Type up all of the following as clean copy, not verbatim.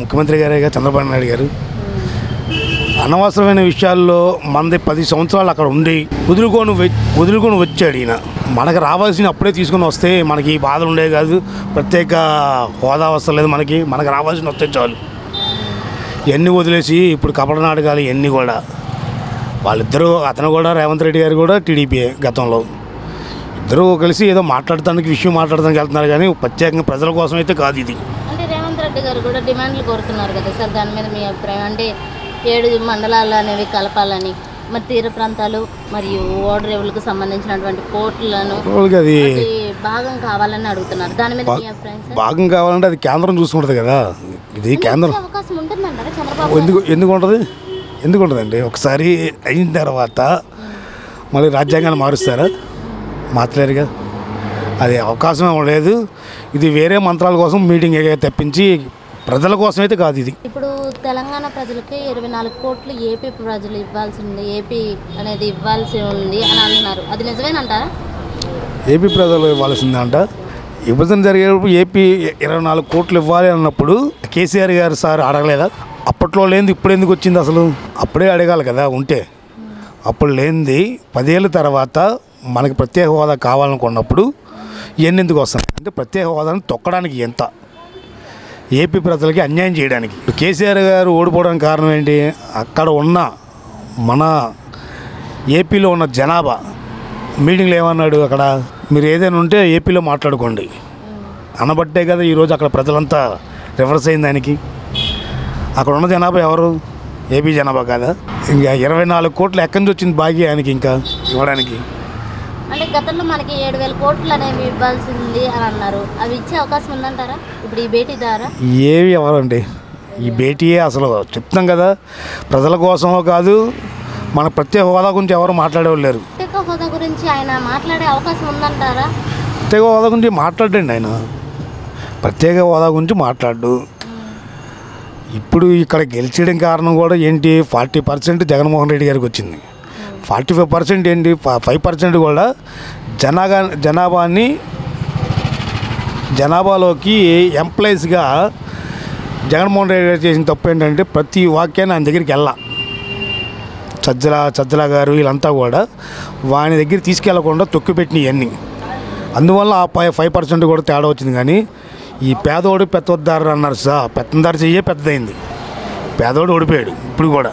ముఖ్యమంత్రి గారేగా చంద్రబాబు నాయుడు గారు. అనవసరమైన విషయాల్లో మనది 10 సంవత్సరాలు అక్కడ ఉండి వదులుకొని వచ్చాడు ఈయన. మనకు రావాల్సిన అప్పుడే తీసుకొని వస్తే మనకి ఈ బాధలు ఉండేవి కాదు. ప్రత్యేక హోదా అవసరం లేదు మనకు రావాల్సిన వస్తే చాలు. ఇవన్నీ వదిలేసి ఇప్పుడు కపట నాటకాలు ఇవన్నీ కూడా వాళ్ళిద్దరూ, అతను కూడా రేవంత్ రెడ్డి గారు కూడా టీడీపీ గతంలో, ఇద్దరూ కలిసి ఏదో విషయం మాట్లాడడానికి వెళ్తున్నారు కానీ ప్రత్యేకంగా ప్రజల కోసం అయితే కాదు ఇది. అంటే రేవంత్ రెడ్డి గారు కూడా డిమాండ్లు కోరుతున్నారు కదా సార్, దాని మీద మీ అభిప్రాయం? అంటే 7 మండలాలు అనేవి కలపాలని, మరి తీర ప్రాంతాలు మరియు ఓడరేవులకు సంబంధించినటువంటి పోర్టులను అది భాగం కావాలని అడుగుతున్నారు. దాని మీద మీ అభిప్రాయం సార్? భాగం కావాలంటే అది కేంద్రం చూసుకుంటుంది కదా. ఇది కేంద్రం అవకాశం ఉంటుందంటారా చంద్రబాబు? ఎందుకు ఉంటుందండి? ఒకసారి అయిన తర్వాత మళ్ళీ రాజ్యాంగాన్ని మారుస్తారా? మార్చలేరుగా. అది అవకాశం లేదు. ఇది వేరే మంత్రాల కోసం మీటింగ్ తప్పించి ప్రజల కోసం అయితే కాదు ఇది. ఇప్పుడు తెలంగాణ ప్రజలకి 24 కోట్లు ఏపీ ప్రజలు ఇవ్వాల్సింది, ఏపీ అనేది ఇవ్వాల్సి ఉంది అని అంటున్నారు. అది నిజమేనంటారా? ఏపీ ప్రజలు ఇవ్వాల్సిందంట. విభజన జరిగేటప్పుడు ఏపీ 24 కోట్లు ఇవ్వాలి అన్నప్పుడు కేసీఆర్ గారు సార్ అడగలేదా? అప్పట్లో లేనిది ఇప్పుడు ఎందుకు వచ్చింది? అసలు అప్పుడే అడగాలి కదా. ఉంటే అప్పుడు లేనిది 10 ఏళ్ళ తర్వాత మనకి ప్రత్యేక హోదా కావాలనుకున్నప్పుడు ఇవన్నీ ఎందుకు వస్తాయి అంటే ప్రత్యేక హోదాను తొక్కడానికి, ఎంత ఏపీ ప్రజలకి అన్యాయం చేయడానికి. కేసీఆర్ గారు ఓడిపోవడానికి కారణం ఏంటి? అక్కడ ఉన్న మన ఏపీలో ఉన్న జనాభా మీటింగ్లో ఏమన్నాడు? అక్కడ మీరు ఏదైనా ఉంటే ఏపీలో మాట్లాడుకోండి అనబట్టే కదా ఈరోజు అక్కడ ప్రజలంతా రివర్స్ అయింది దానికి. అక్కడ ఉన్న జనాభా ఎవరు? ఏపీ జనాభా కాదా? ఇంకా 24 కోట్లు ఎక్కడి నుంచి వచ్చింది బాకీ ఆయనకి ఇంకా ఇవ్వడానికి? అంటే గతంలో మనకి 7,000 కోట్లు అనేవి ఇవ్వాల్సింది అని అన్నారు. అవి ఇచ్చే అవకాశం ఉందంటారా ఇప్పుడు ఈ భేటీ ద్వారా? ఏవి ఎవరండి ఈ భేటీయే అసలు చెప్తాం కదా, ప్రజల కోసమో కాదు. మన ప్రత్యేక హోదా గురించి ఎవరు మాట్లాడేవాళ్ళు లేరు. ప్రత్యేక హోదా గురించి ఆయన మాట్లాడే అవకాశం ఉందంటారా? ప్రత్యేక హోదా గురించి మాట్లాడండి. ఆయన ప్రత్యేక హోదా గురించి మాట్లాడు. ఇప్పుడు ఇక్కడ గెలిచడం కారణం కూడా ఏంటి? 40% జగన్మోహన్ రెడ్డి గారికి వచ్చింది. 45% ఏంటి? 5% కూడా జనాభాలోకి ఎంప్లాయీస్గా జగన్మోహన్ రెడ్డి గారు చేసిన తప్పు ఏంటంటే ప్రతి వాక్యాన్ని ఆయన దగ్గరికి సజ్జల గారు వీళ్ళంతా కూడా వాని దగ్గర తీసుకెళ్లకుండా తొక్కిపెట్టిన ఇవన్నీ. అందువల్ల ఆ 5% కూడా తేడా వచ్చింది. కానీ ఈ పేదోడు పెద్దదారు అన్నారు సార్, పెత్తందారు చెయ్యే పెద్దదైంది. పేదోడు ఓడిపోయాడు. ఇప్పుడు కూడా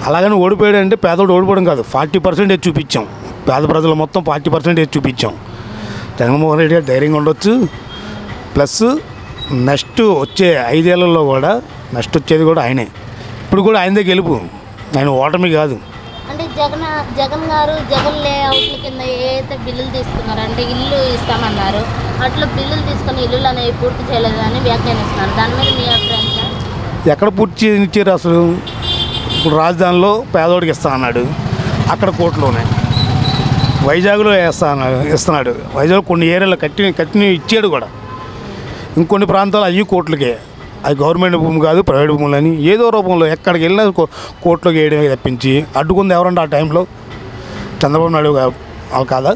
అలాగని ఓడిపోయాడు అంటే పేదోడు ఓడిపోవడం కాదు, 40% చూపించాం. పేద ప్రజలు మొత్తం 40% చూపించాం. జగన్మోహన్ రెడ్డి గారు ధైర్యంగా ఉండొచ్చు. ప్లస్ నెక్స్ట్ వచ్చే 5 ఏళ్లలో కూడా నెక్స్ట్ వచ్చేది కూడా ఆయనే. ఇప్పుడు కూడా ఆయనదే గెలుపు, ఆయన ఓటమి కాదు. అంటే జగన్ గారు జగన్ లేఅవుట్ల కింద ఏదైతే బిల్లులు తీసుకున్నారు, అంటే ఇల్లు ఇస్తామన్నారు, అట్లా బిల్లులు తీసుకుని ఇల్లులు అనేవి పూర్తి చేయలేదని వ్యాఖ్యానిస్తున్నారు. దాని మీద మీ అభిప్రాయం సార్? ఎక్కడ పూర్తి చేయించారు అసలు? ఇప్పుడు రాజధానిలో పేదోడికి ఇస్తా అన్నాడు, అక్కడ కోట్లోనే. వైజాగ్లో ఇస్తున్నాడు. వైజాగ్ కొన్ని ఏరియాలో కట్టిన ఇచ్చాడు కూడా. ఇంకొన్ని ప్రాంతాలు అయ్యి కోట్లకే. అది గవర్నమెంట్ భూమి కాదు, ప్రైవేట్ భూములు అని ఏదో రూపంలో ఎక్కడికి వెళ్ళినా కోట్లోకి వేయడమే తప్పించి అడ్డుకుంది ఎవరంటే ఆ టైంలో చంద్రబాబు నాయుడు వాళ్ళు కాదా?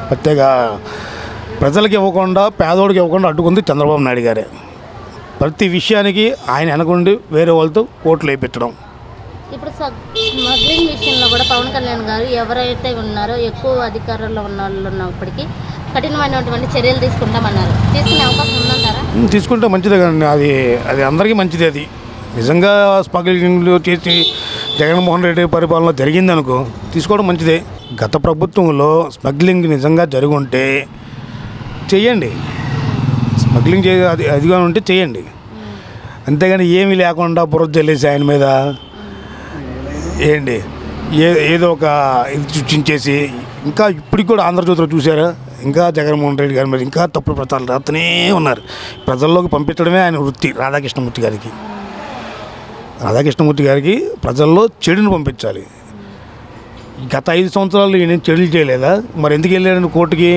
ప్రత్యేక ప్రజలకు ఇవ్వకుండా పేదోడికి ఇవ్వకుండా అడ్డుకుంది చంద్రబాబు నాయుడు గారే. ప్రతి విషయానికి ఆయన వెనకుండి వేరే వాళ్ళతో కోట్లు వేయించడం. ఇప్పుడు స్మగ్లింగ్ విషయంలో కూడా పవన్ కళ్యాణ్ గారు ఎవరైతే ఉన్నారో ఎక్కువ అధికారంలో ఉన్న వాళ్ళు ఉన్నప్పటికీ కఠినమైనటువంటి చర్యలు తీసుకుంటామన్నారు. తీసుకునే అవకాశం ఉందంటారా? తీసుకుంటే మంచిదే కదండి. అది అందరికీ మంచిది. అది నిజంగా స్మగ్లింగ్లు చేసి జగన్మోహన్ రెడ్డి పరిపాలన జరిగిందనుకో తీసుకోవడం మంచిదే. గత ప్రభుత్వంలో స్మగ్లింగ్ నిజంగా జరుగుంటే చెయ్యండి. స్మగ్లింగ్ అదిగా ఉంటే చేయండి. అంతేగాని ఏమీ లేకుండా బురద జల్లేసి ఆయన మీద ఏంటి ఏదో ఒక ఇది సృష్టించేసి ఇంకా ఇప్పటికి కూడా ఆంధ్రజ్యోతిలో చూసారా, ఇంకా జగన్మోహన్ రెడ్డి గారి మీద ఇంకా తప్పుడు ప్రచారాలు రాస్తూనే ఉన్నారు. ప్రజల్లోకి పంపించడమే ఆయన వృత్తి. రాధాకృష్ణమూర్తి గారికి ప్రజల్లో చెడుని పంపించాలి. గత 5 సంవత్సరాలు ఈయన చెడులు చేయలేదా? మరి ఎందుకు వెళ్ళాడని కోర్టుకి?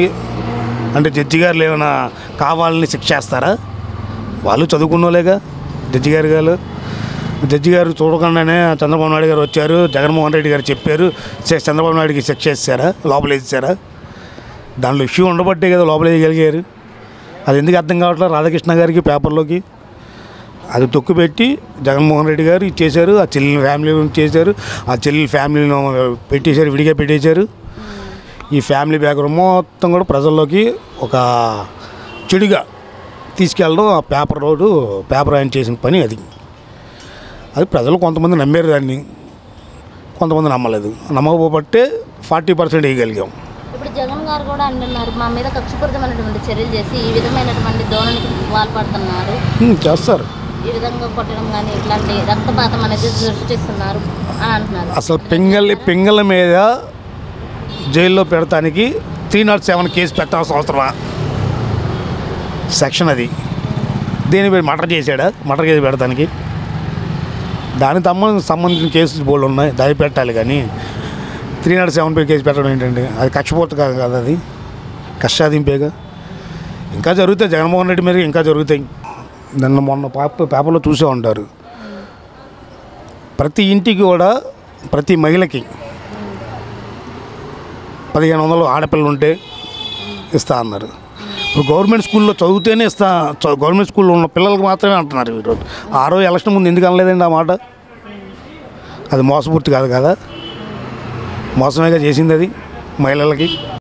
అంటే జడ్జి గారు ఏమైనా కావాలని శిక్ష చేస్తారా? వాళ్ళు చదువుకున్నోలేగా జడ్జి గారు చూడకుండానే చంద్రబాబు నాయుడు గారు వచ్చారు, జగన్మోహన్ రెడ్డి గారు చెప్పారు, చంద్రబాబు నాయుడికి శిక్ష వేసారా? లోపల వేసారా? దాంట్లో ఇష్యూ ఉండబట్టే కదా లోపల వేయగలిగారు. అది ఎందుకు అర్థం కావట్లేదు రాధాకృష్ణ గారికి పేపర్లోకి? అది తొక్కుపెట్టి జగన్మోహన్ రెడ్డి గారు ఇచ్చేశారు. ఆ చెల్లి ఫ్యామిలీ చేశారు. ఆ చెల్లి ఫ్యామిలీని పెట్టేశారు, విడిగా పెట్టేశారు. ఈ ఫ్యామిలీ బ్యాక్గ్రౌండ్ మొత్తం కూడా ప్రజల్లోకి ఒక చెడుగా తీసుకెళ్ళడం ఆ పేపర్ ఆయన చేసిన పని అది. అది ప్రజలు కొంతమంది నమ్మారు దాన్ని, కొంతమంది నమ్మలేదు. నమ్మకపోబట్టే 40% వేయగలిగాం. ఇప్పుడు జగన్ గారు కూడా అంటున్నారు, మా మీద కక్షపూరితమైనటువంటి చర్యలు చేసి ఈ విధమైనటువంటి ధోరణికి పాల్పడుతున్నారు, చేస్తారు. ఈ విధంగా కొట్టడం కానీ ఇట్లాంటి రక్తపాతం అనేది సృష్టిస్తున్నారు అని అంటున్నారు. అసలు పింగళ మీద జైల్లో పెడతానికి 307 కేసు పెట్టాల్సిన అవసరమా? సెక్షన్ అది. దేని పేరు మర్డర్ చేశాడా? మర్డర్ కేసు పెడతానికి దానికి సంబంధించిన కేసులు బోర్డు ఉన్నాయి, దాన్ని పెట్టాలి. కానీ 307 కేసు పెట్టడం ఏంటండి? అది కక్షపూర్తి కాదు కదా, అది కష్టాదింపేగా. ఇంకా జరుగుతాయి, జగన్మోహన్ రెడ్డి మీద ఇంకా జరుగుతాయి. మొన్న పేపర్లో చూసే ఉంటారు, ప్రతి ఇంటికి కూడా ప్రతి మహిళకి 1500 ఆడపిల్లలు ఉంటే ఇస్తా అన్నారు. ఇప్పుడు గవర్నమెంట్ స్కూల్లో చదివితేనే గవర్నమెంట్ స్కూల్లో ఉన్న పిల్లలకి మాత్రమే అంటున్నారు. ఈరోజు ఆ రోజు ఎలక్షన్ ముందు ఎందుకు అనలేదండి ఆ మాట? అది మోసపూర్తి కాదు కదా, మోసమేగా చేసింది అది మహిళలకి.